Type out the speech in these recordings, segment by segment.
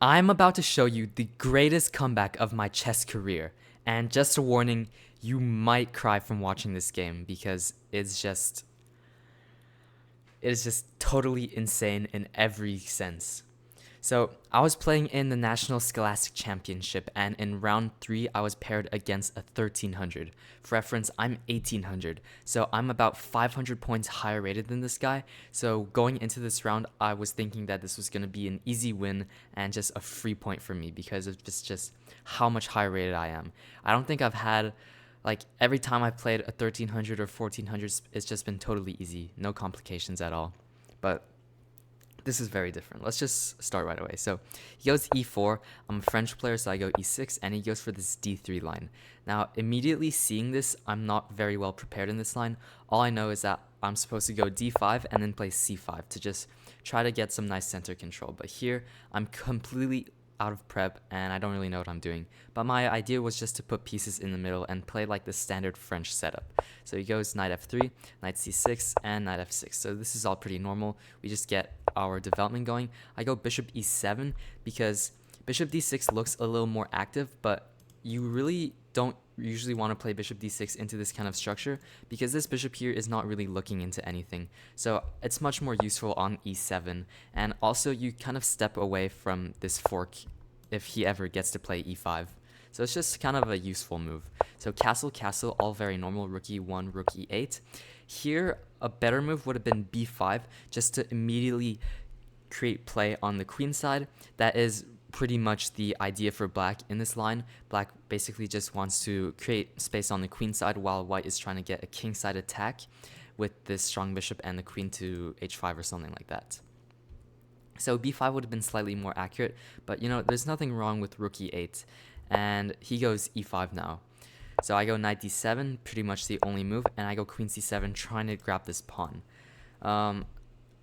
I'm about to show you the greatest comeback of my chess career. And just a warning, you might cry from watching this game because it is just totally insane in every sense. So, I was playing in the National Scholastic Championship, and in round 3, I was paired against a 1300. For reference, I'm 1800, so I'm about 500 points higher rated than this guy. So, going into this round, I was thinking that this was going to be an easy win and just a free point for me because of just how much higher rated I am. I don't think I've had. Like every time I played a 1300 or 1400, it's just been totally easy, no complications at all. But this is very different. Let's just start right away. So he goes e4. I'm a French player, so I go e6, and he goes for this d3 line. Now, immediately seeing this, I'm not very well prepared in this line. All I know is that I'm supposed to go d5 and then play c5 to just try to get some nice center control. But here, I'm completely out of prep and I don't really know what I'm doing. But my idea was just to put pieces in the middle and play like the standard French setup. So he goes knight f3, knight c6, and knight f6. So this is all pretty normal. We just get our development going. I go bishop e7 because bishop d6 looks a little more active, but you really don't usually want to play bishop d6 into this kind of structure because this bishop here is not really looking into anything. So it's much more useful on e7, and also you kind of step away from this fork if he ever gets to play e5. So it's just kind of a useful move. So castle, castle, all very normal. Rook e1, rook e8. Here, a better move would have been b5, just to immediately create play on the queen side. That is pretty much the idea for black in this line. Black basically just wants to create space on the queen side while white is trying to get a king side attack with this strong bishop and the queen to h5 or something like that. So b5 would have been slightly more accurate, but there's nothing wrong with rook e8, and he goes e5 now. So I go knight d7, pretty much the only move, and I go queen c7 trying to grab this pawn.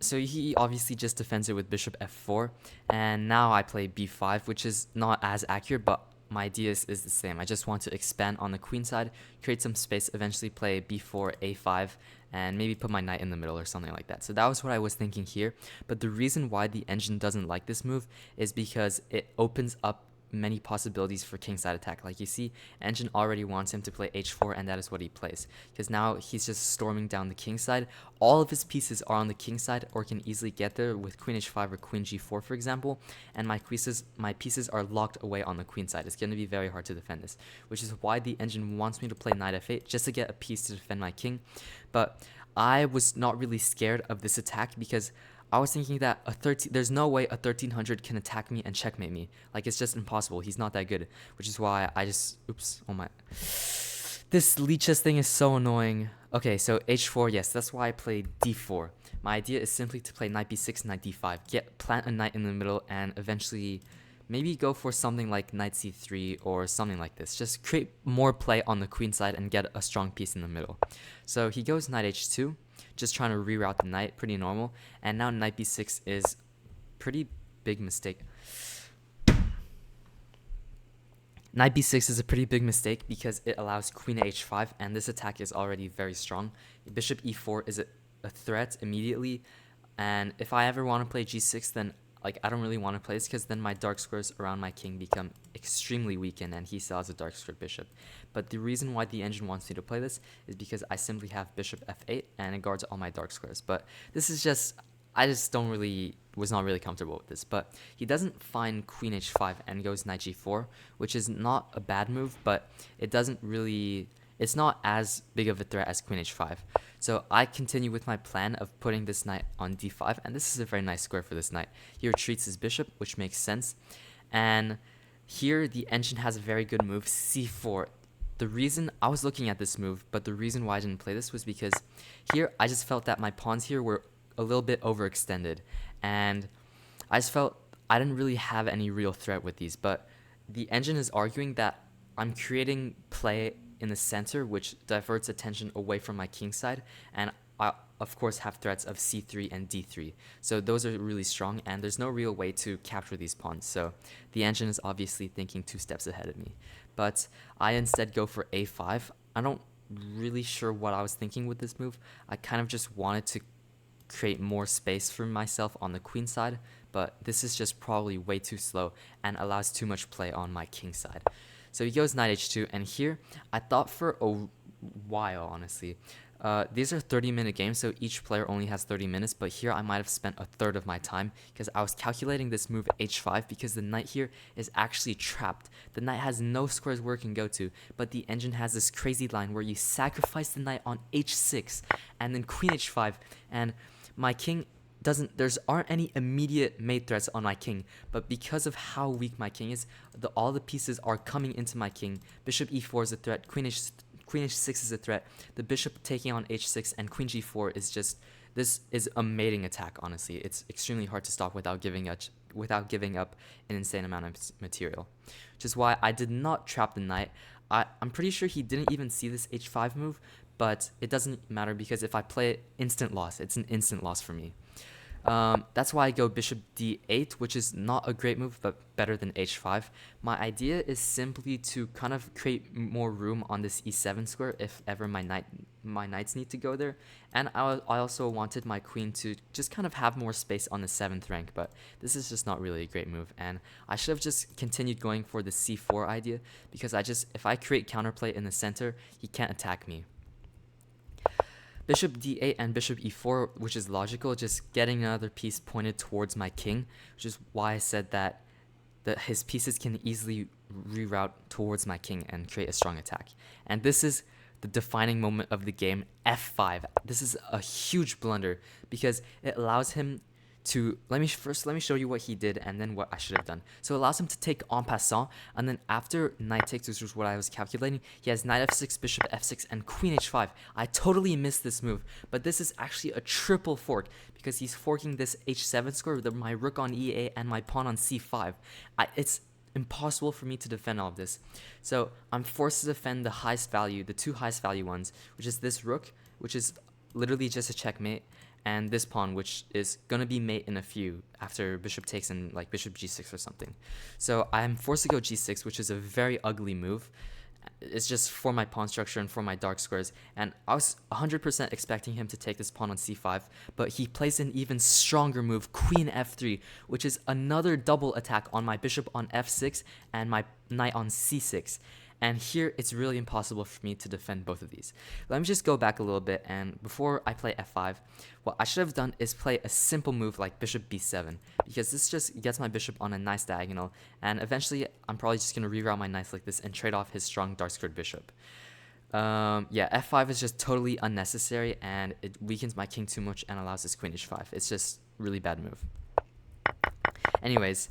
So he obviously just defends it with bishop f4, and now I play b5, which is not as accurate, but my idea is the same. I just want to expand on the queen side, create some space, eventually play b4, a5, and maybe put my knight in the middle or something like that. So that was what I was thinking here, but the reason why the engine doesn't like this move is because it opens up many possibilities for kingside attack. Like you see, engine already wants him to play h4, and that is what he plays, because now he's just storming down the king side. All of his pieces are on the king side or can easily get there with queen h5 or queen g4, for example, and my pieces are locked away on the queen side. It's going to be very hard to defend this, which is why the engine wants me to play knight f8 just to get a piece to defend my king. But I was not really scared of this attack because I was thinking that there's no way a 1300 can attack me and checkmate me. Like, it's just impossible. He's not that good, which is why I just, oops, oh my. This leeches thing is so annoying. Okay, so h4, yes, that's why I played d4. My idea is simply to play knight b6, knight d5, plant a knight in the middle, and eventually maybe go for something like knight c3 or something like this. Just create more play on the queen side and get a strong piece in the middle. So he goes knight h2, just trying to reroute the knight, pretty normal. And now knight b6 is pretty big mistake. Knight b6 is a pretty big mistake because it allows queen h5, and this attack is already very strong. Bishop e4 is a threat immediately, and if I ever want to play g6, then I don't really want to play this because then my dark squares around my king become extremely weakened and he still has a dark square bishop. But the reason why the engine wants me to play this is because I simply have bishop f8 and it guards all my dark squares. But this is just, I just was not really comfortable with this. But he doesn't find queen h5 and goes knight g4, which is not a bad move, but it's not as big of a threat as queen h5. So I continue with my plan of putting this knight on d5, and this is a very nice square for this knight. He retreats his bishop, which makes sense. And here the engine has a very good move, c4. The reason I was looking at this move, but the reason why I didn't play this was because here I just felt that my pawns here were a little bit overextended, and I just felt I didn't really have any real threat with these. But the engine is arguing that I'm creating play in the center, which diverts attention away from my king side, and I of course have threats of c3 and d3. So those are really strong, and there's no real way to capture these pawns. So the engine is obviously thinking 2 steps ahead of me. But I instead go for a5. I don't really sure what I was thinking with this move. I kind of just wanted to create more space for myself on the queen side, but this is just probably way too slow and allows too much play on my king side. So he goes knight h2, and here I thought for a while, honestly. These are 30-minute games, so each player only has 30 minutes, but here I might have spent a third of my time because I was calculating this move h5 because the knight here is actually trapped. The knight has no squares where it can go to, but the engine has this crazy line where you sacrifice the knight on h6 and then queen h5, and my king aren't any immediate mate threats on my king, but because of how weak my king is, all the pieces are coming into my king. Bishop e4 is a threat, queen h6 is a threat, the bishop taking on h6, and queen g4 is just, this is a mating attack, honestly. It's extremely hard to stop without giving up an insane amount of material, which is why I did not trap the knight. I'm pretty sure he didn't even see this h5 move, but it doesn't matter because if I play it, instant loss. It's an instant loss for me. That's why I go bishop d8, which is not a great move, but better than h5. My idea is simply to kind of create more room on this e7 square if ever my knights need to go there. And I also wanted my queen to just kind of have more space on the 7th rank, but this is just not really a great move. And I should have just continued going for the c4 idea, because if I create counterplay in the center, he can't attack me. Bishop d8 and bishop e4, which is logical, just getting another piece pointed towards my king, which is why I said that his pieces can easily reroute towards my king and create a strong attack. And this is the defining moment of the game, f5. This is a huge blunder because it allows him to, let me show you what he did and then what I should have done. So it allows him to take en passant, and then after knight takes, which was what I was calculating, he has knight f6, bishop f6, and queen h5. I totally missed this move, but this is actually a triple fork because he's forking this h7 square with my rook on e8 and my pawn on c5. It's impossible for me to defend all of this. So I'm forced to defend the two highest value ones, which is this rook, which is literally just a checkmate, and this pawn, which is gonna be mate in a few after bishop takes and like bishop g6 or something. So I'm forced to go g6, which is a very ugly move. It's just for my pawn structure and for my dark squares, and I was 100% expecting him to take this pawn on c5, but he plays an even stronger move, queen f3, which is another double attack on my bishop on f6 and my knight on c6. And here, it's really impossible for me to defend both of these. Let me just go back a little bit, and before I play f5, what I should have done is play a simple move like bishop b7, because this just gets my bishop on a nice diagonal, and eventually I'm probably just going to reroute my knights like this and trade off his strong dark-squared bishop. Yeah, f5 is just totally unnecessary, and it weakens my king too much and allows his queen h5. It's just really bad move. Anyways,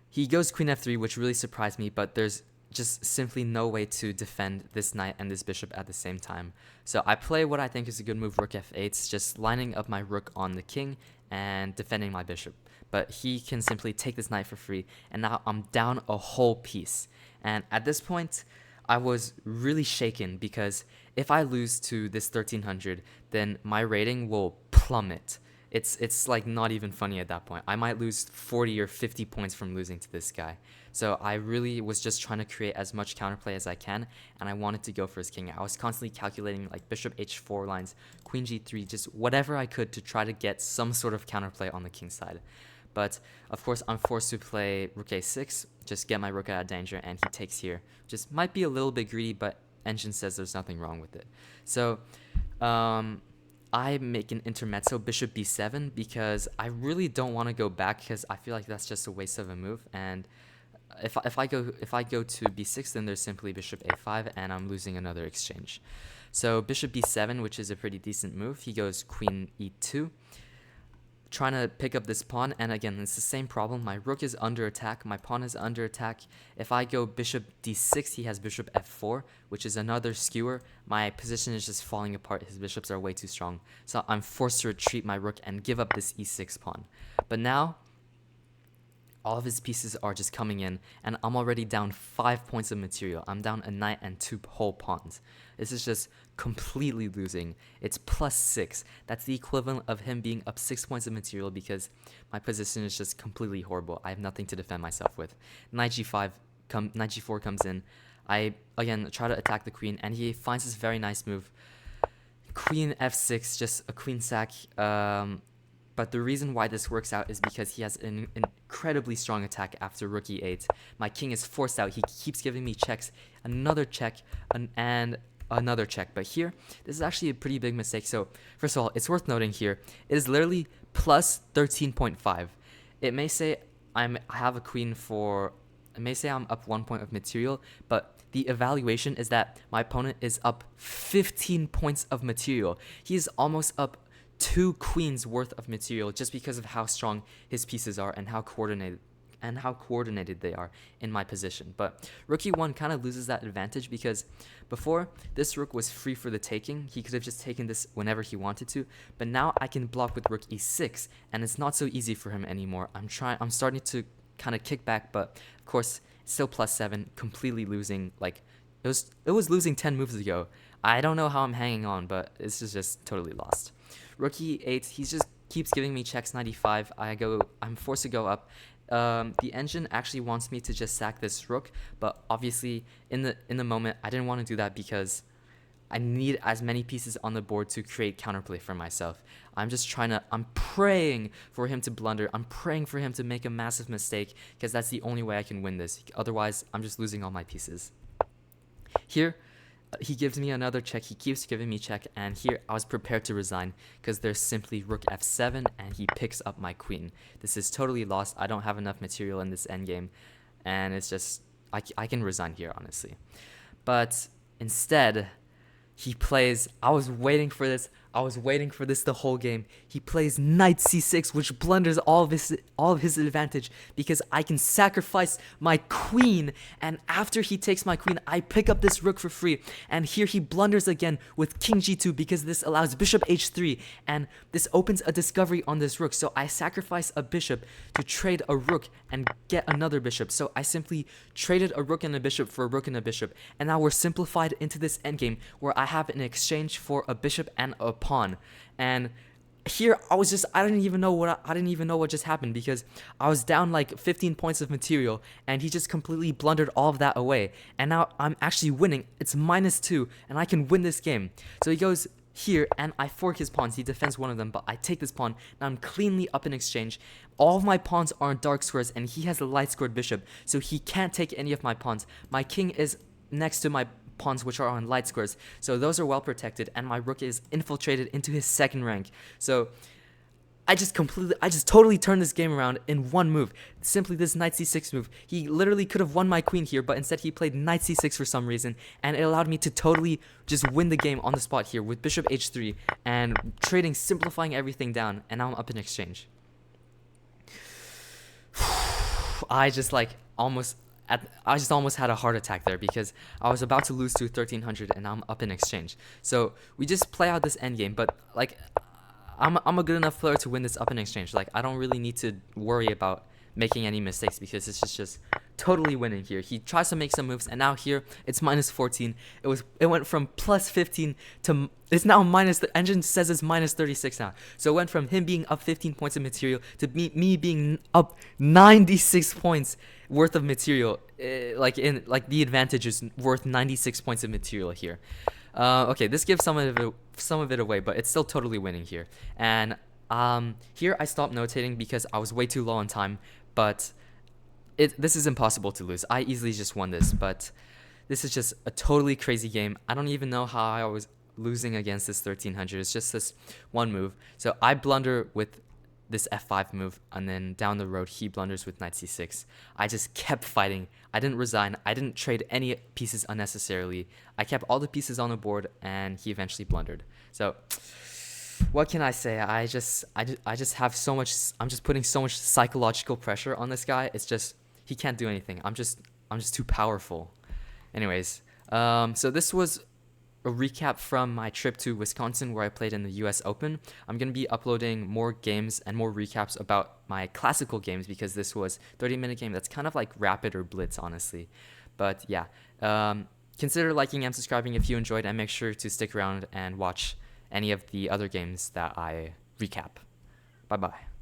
he goes queen f3, which really surprised me, but there's just simply no way to defend this knight and this bishop at the same time. So I play what I think is a good move, rook f8, just lining up my rook on the king and defending my bishop. But he can simply take this knight for free, and now I'm down a whole piece. And at this point, I was really shaken because if I lose to this 1300, then my rating will plummet. It's like not even funny at that point. I might lose 40 or 50 points from losing to this guy. So I really was just trying to create as much counterplay as I can, and I wanted to go for his king. I was constantly calculating like bishop h4 lines, queen g3, just whatever I could to try to get some sort of counterplay on the king side. But of course I'm forced to play rook a6, just get my rook out of danger, and he takes here. Just might be a little bit greedy, but engine says there's nothing wrong with it. So I make an intermezzo, bishop b7, because I really don't want to go back because I feel like that's just a waste of a move. And if I go to b6, then there's simply bishop a5, and I'm losing another exchange. So bishop b7, which is a pretty decent move. He goes queen e2, trying to pick up this pawn, and again, it's the same problem. My rook is under attack, my pawn is under attack. If I go bishop d6, he has bishop f4, which is another skewer. My position is just falling apart. His bishops are way too strong. So I'm forced to retreat my rook and give up this e6 pawn. But now, all of his pieces are just coming in, and I'm already down 5 points of material. I'm down a knight and 2 whole pawns. This is just completely losing. It's +6. That's the equivalent of him being up 6 points of material because my position is just completely horrible. I have nothing to defend myself with. Knight g4 comes in. I, again, try to attack the queen, and he finds this very nice move. Queen f6, just a queen sack. But the reason why this works out is because he has an incredibly strong attack after rook e8. My king is forced out. He keeps giving me checks, another check, and another check. But here, this is actually a pretty big mistake. So first of all, it's worth noting here, it is literally plus 13.5. It may say I have a queen for, it may say I'm up 1 point of material, but the evaluation is that my opponent is up 15 points of material. He is almost up 2 queens worth of material just because of how strong his pieces are and how coordinated they are in my position. But rook e1 kind of loses that advantage because before, this rook was free for the taking. He could have just taken this whenever he wanted to, but now I can block with rook e6, and it's not so easy for him anymore. I'm starting to kind of kick back, but of course, still +7, completely losing. Like, it was losing 10 moves ago. I don't know how I'm hanging on, but this is just totally lost. Rook e8, he just keeps giving me checks 95. I'm forced to go up. The engine actually wants me to just sack this rook, but obviously in the moment I didn't want to do that because I need as many pieces on the board to create counterplay for myself. I'm praying for him to blunder. I'm praying for him to make a massive mistake because that's the only way I can win this. Otherwise, I'm just losing all my pieces. Here, he gives me another check. He keeps giving me check, and here I was prepared to resign because there's simply rook f7, and he picks up my queen. This is totally lost. I don't have enough material in this endgame, and it's just I can resign here, honestly. But instead, he plays. I was waiting for this the whole game. He plays knight c6, which blunders all of his advantage because I can sacrifice my queen, and after he takes my queen, I pick up this rook for free. And here he blunders again with king g2 because this allows bishop h3, and this opens a discovery on this rook. So I sacrifice a bishop to trade a rook and get another bishop. So I simply traded a rook and a bishop for a rook and a bishop, and now we're simplified into this endgame where I have an exchange for a bishop and a pawn. And here I didn't even know what just happened because I was down like 15 points of material, and he just completely blundered all of that away, and now I'm actually winning. It's -2, and I can win this game. So he goes here, and I fork his pawns. He defends one of them, but I take this pawn. Now I'm cleanly up in exchange. All of my pawns are in dark squares, and he has a light squared bishop, so he can't take any of my pawns. My king is next to my pawns, which are on light squares, so those are well protected, and my rook is infiltrated into his second rank. So I just totally turned this game around in one move. Simply this knight c6 move. He literally could have won my queen here, but instead he played knight c6 for some reason, and it allowed me to totally just win the game on the spot here with bishop h3 and trading, simplifying everything down, and now I'm up in exchange. I just almost had a heart attack there because I was about to lose to 1300, and now I'm up in exchange. So we just play out this endgame, but like I'm a good enough player to win this up in exchange. Like, I don't really need to worry about making any mistakes because it's just totally winning here. He tries to make some moves, and now here it's -14. It went from +15 to it's now minus. The engine says it's -36 now. So it went from him being up 15 points of material to me being up 96 points worth of material. Like the advantage is worth 96 points of material here. Okay, this gives some of it away, but it's still totally winning here. And here I stopped notating because I was way too low on time, but this is impossible to lose. I easily just won this, but this is just a totally crazy game. I don't even know how I was losing against this 1300. It's just this one move. So I blunder with this f5 move, and then down the road he blunders with knight c6. I just kept fighting. I didn't resign. I didn't trade any pieces unnecessarily. I kept all the pieces on the board, and he eventually blundered. So what can I say? I just have so much. I'm just putting so much psychological pressure on this guy. It's just he can't do anything. I'm just too powerful. Anyways, so this was a recap from my trip to Wisconsin where I played in the US Open. I'm going to be uploading more games and more recaps about my classical games because this was 30-minute game that's kind of like Rapid or Blitz, honestly. But yeah, consider liking and subscribing if you enjoyed, and make sure to stick around and watch any of the other games that I recap. Bye-bye.